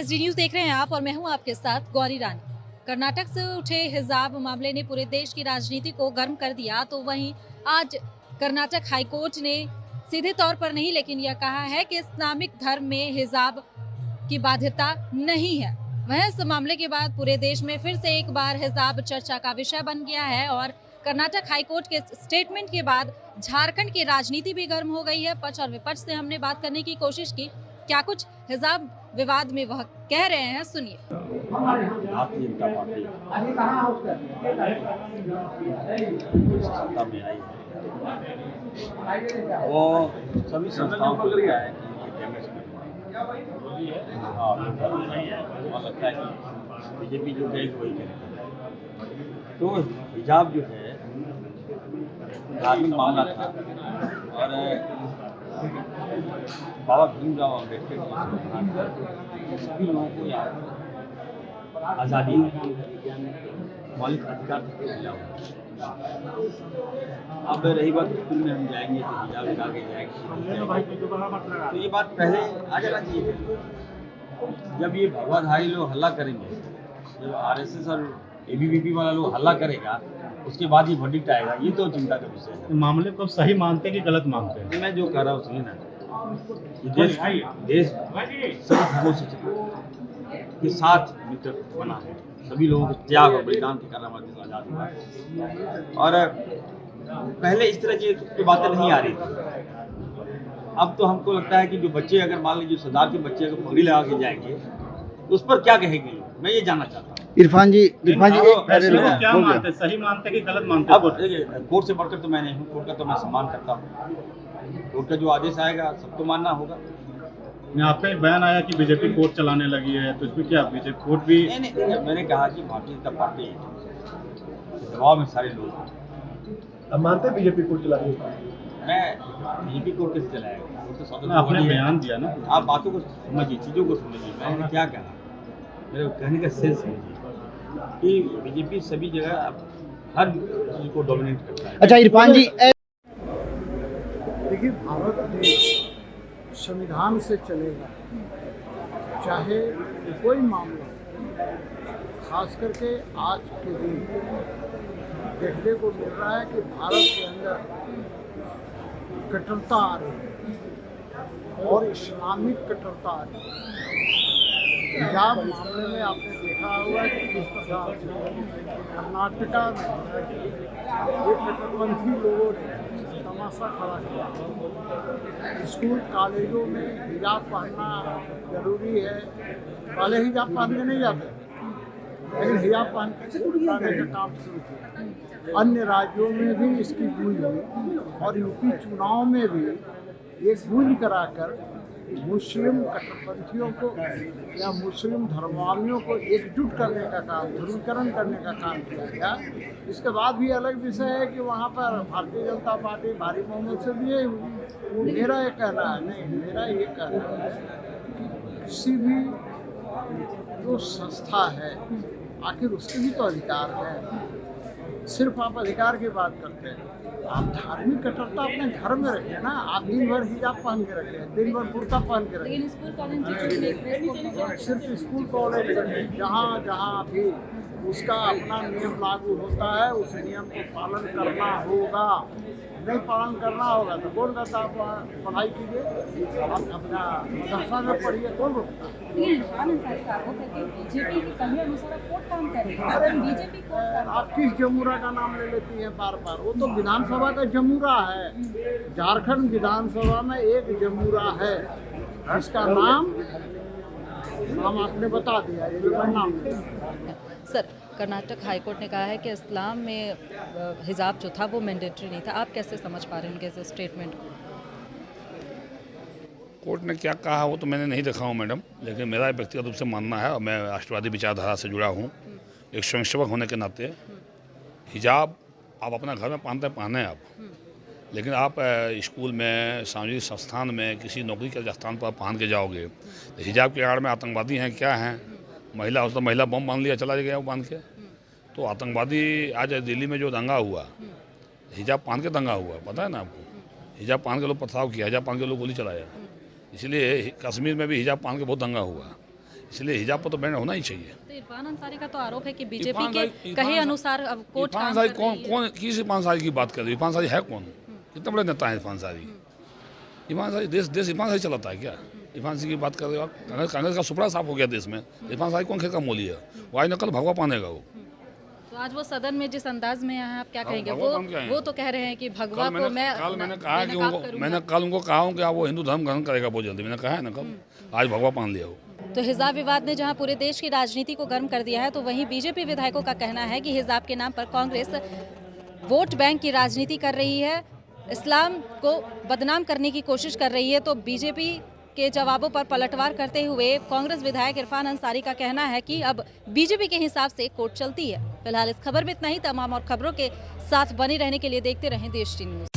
SD news देख रहे हैं आप और मैं हूं आपके साथ गौरी रानी। कर्नाटक से उठे हिजाब मामले ने पूरे देश की राजनीति को गर्म कर दिया, तो वहीं आज कर्नाटक हाईकोर्ट ने सीधे तौर पर नहीं लेकिन यह कहा है कि इस्लामिक धर्म में हिजाब की बाध्यता नहीं है। वह इस मामले के बाद पूरे देश में फिर से एक बार हिजाब चर्चा का विषय बन गया है और कर्नाटक हाईकोर्ट के स्टेटमेंट के बाद झारखंड की राजनीति भी गर्म हो गई है। पक्ष और विपक्ष से हमने बात करने की कोशिश की, क्या कुछ हिजाब विवाद में वह कह रहे हैं, सुनिए। भारतीय जनता पार्टी सत्ता में आई है, वो सभी संस्थाओं को लगता है कि डैमेज लगता है कि बीजेपी जो कहेगी वही करेगी। तो हिजाब जो है धार्मिक मामला था और बाबा भीमराव अम्बेडकर जी सभी लोगों को यहाँ आज़ादी मौलिक अधिकार मिला हुआ। अब रही बात स्कूल में हम जाएंगे तो हिजाब लगा के जाएंगे, तो ये बात पहले आ जाना चाहिए। जब ये भगवाधारी लोग हल्ला करेंगे, जब आरएसएस और एबीवीपी वाला लोग हल्ला करेगा, उसके बाद ही वर्डिक्ट आएगा। ये तो चिंता का विषय है। मामले को सही मानते हैं कि गलत मानते हैं? मैं जो कह रहा हूँ सुनिए ना, देश सभी धर्मों से के साथ मित्र बना है, सभी लोगों के त्याग और बलिदान के कारण हमारा देश आज़ाद हुआ। और पहले इस तरह की बातें नहीं आ रही थी। अब तो हमको लगता है कि जो बच्चे अगर मान लीजिए सरदार के बच्चे अगर पगड़ी लगा के जाएंगे तो उस पर क्या कहेंगे, मैं ये जानना चाहता हूँ। इरफान जी क्या मानते हैं, सही मानते हैं कि गलत मानते हैं? अब देखिए, कोर्ट से बढ़कर तो मैं नहीं हूँ, कोर्ट का तो मैं सम्मान करता हूँ। कोर्ट का जो आदेश आएगा सबको मानना होगा। आपका एक बयान आया कि बीजेपी कोर्ट चलाने लगी है, तो इसमें क्या बीजेपी कोर्ट भी? नहीं, मैंने कहा कि भारतीय जनता पार्टी के दबाव में सारे लोग। अब मानते हैं बीजेपी कोर्ट चला रही है? मैं बीजेपी कोर्ट कैसे चलाएगा? तो आपने बयान दिया ना, आप बातों को समझिए, चीज़ों को समझिए। मैंने क्या कहा, मेरे कहने का सेंस समझिए कि बीजेपी सभी जगह हर चीज़ को डोमिनेट करता है। अच्छा इरफान जी, देखिए, भारत देश संविधान से चलेगा, चाहे कोई मामला। खास करके आज के दिन देखने को मिल रहा है कि भारत के अंदर कट्टरता आ रही है और इस्लामिक कट्टरता आ रही है। हिजाब मामले में आपने देखा होगा कि किस प्रकार से कर्नाटका में ये कट्टरपंथी लोगों ने तमाशा खड़ा किया। स्कूल कॉलेजों में हिजाब पहनना जरूरी है। पहले हिजाब पहन के नहीं जाते, लेकिन हिजाब पहनने का काम शुरू किया। अन्य राज्यों में भी इसकी गूंज हुई और यूपी चुनाव में भी ये गूंज कराकर मुस्लिम कट्टरपंथियों को या मुस्लिम धर्मावलंबियों को एकजुट करने का काम, ध्रुवीकरण करने का काम किया गया। इसके बाद भी अलग विषय है कि वहाँ पर भारतीय जनता पार्टी भारी बहुमत से भी हुई। मेरा ये कहना है, नहीं, मेरा ये कहना है कि किसी भी जो संस्था है, आखिर उसके भी तो अधिकार है। सिर्फ आप अधिकार की बात करते हैं, आप धार्मिक कट्टरता अपने घर में रखिए ना। आप दिन भर हिजाब पहन के रखिए, दिन भर कुर्ता पहन के रखिए। सिर्फ स्कूल कॉलेज में जहाँ जहाँ भी उसका अपना नियम लागू होता है, उस नियम को पालन करना होगा। नहीं पालन करना होगा तो कौन कहता आप पढ़ाई कीजिए, आप अपना मदरसा में पढ़िए, कौन रोकता? आप किस जमूरा का नाम ले लेती हैं बार बार? वो तो विधानसभा का जमूरा है। झारखंड विधानसभा में एक जमूरा है जिसका नाम आपने बता दिया, ये नाम। सर, कर्नाटक हाईकोर्ट ने कहा है कि इस्लाम में हिजाब जो था वो मैंडेटरी नहीं था। आप कैसे समझ पा रहे हैं उनके इस स्टेटमेंट को? कोर्ट ने क्या कहा वो तो मैंने नहीं देखा हूँ मैडम, लेकिन मेरा व्यक्तिगत रूप से मानना है और मैं राष्ट्रवादी विचारधारा से जुड़ा हूँ, एक स्वयंसेवक होने के नाते हिजाब आप अपना घर में पहने आप, लेकिन आप स्कूल में, सामाजिक संस्थान में, किसी नौकरी के स्थान पर पहन के जाओगे तो हिजाब के आड़ में आतंकवादी हैं क्या हैं? महिला हो तो महिला बम बांध लिया, चला गया वो बांध के। तो आतंकवादी आज दिल्ली में जो दंगा हुआ, हिजाब पहन के दंगा हुआ, पता है ना आपको? हिजाब पहन के लोग पथराव किया, हिजाब पहन के लोग गोली चलाया। इसलिए कश्मीर में भी हिजाब पहन के बहुत दंगा हुआ। इसलिए हिजाब पर तो बैन होना ही चाहिए। तो इरफान अंसारी का तो आरोप है कि बीजेपी इरफान के सारी- कहे इरफान अनुसार अब कोर्ट इरफान काम सारी कर कौन रही है। कौन किस इरफान सारी की बात कर रही है? इरफान सारी है कौन? कितने बड़े नेता हैं इरफान सारी? इरफान सारी देश इरफान सारी चलाता है क्या? इरफान सारी की बात कर रहे हो आप? कांग्रेस का सुपड़ा साफ हो गया देश में। इरफान सारी कौन खेल का मोली है? वो आज न कल भगवा पानेगा वो। तो आज वो सदन में जिस अंदाज में हैं आप क्या कहेंगे? भगवा कौन क्या है? वो तो कह रहे हैं कि भगवा कल को मैंने कहा कि नकाब उनको करूंगा। मैंने कल उनको कहा हूँ कि आप वो हिंदू धर्म ग्रहण करेगा बहुत जल्दी। मैंने कहा है ना कल, आज भगवा पान लिया वो। तो हिजाब विवाद ने जहां पूरे देश की राजनीति को गर्म कर दिया है, तो वहीं बीजेपी विधायकों का कहना है कि हिजाब के नाम पर कांग्रेस वोट बैंक की राजनीति कर रही है, इस्लाम को बदनाम करने की कोशिश कर रही है। तो बीजेपी के जवाबों पर पलटवार करते हुए कांग्रेस विधायक इरफान अंसारी का कहना है कि अब बीजेपी के हिसाब से कोर्ट चलती है। फिलहाल इस खबर में इतना ही। तमाम और खबरों के साथ बने रहने के लिए देखते रहें देश टी न्यूज़।